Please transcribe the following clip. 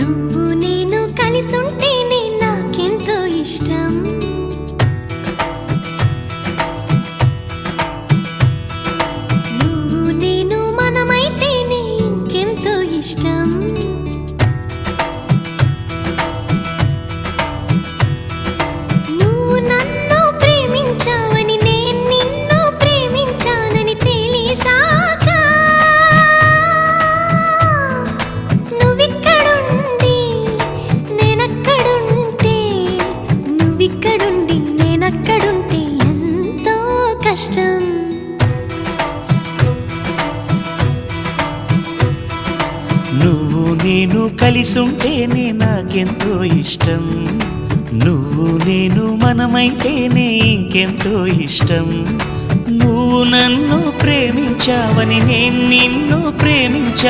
నువ్వు నేను కలిసుంటేనే నాకెంతో ఇష్టం. నువ్వు నేను మనమైతేనే ఇంకెంతో ఇష్టం. నువ్వు నన్ను ప్రేమించావని నేను నిన్ను ప్రేమించానని తెలిసాక నువ్విక్కడుండి నేనక్కడుంటే నువ్విక్కడుండి నేనక్కడుంటే ఎంతో కష్టం. నువ్వు నేను కలిసుంటేనే నాకెంతో ఇష్టం. నువ్వు నేను మనమైతేనే ఇంకెంతో ఇష్టం. నువ్వు నన్ను ప్రేమించావని నేను నిన్ను ప్రేమించా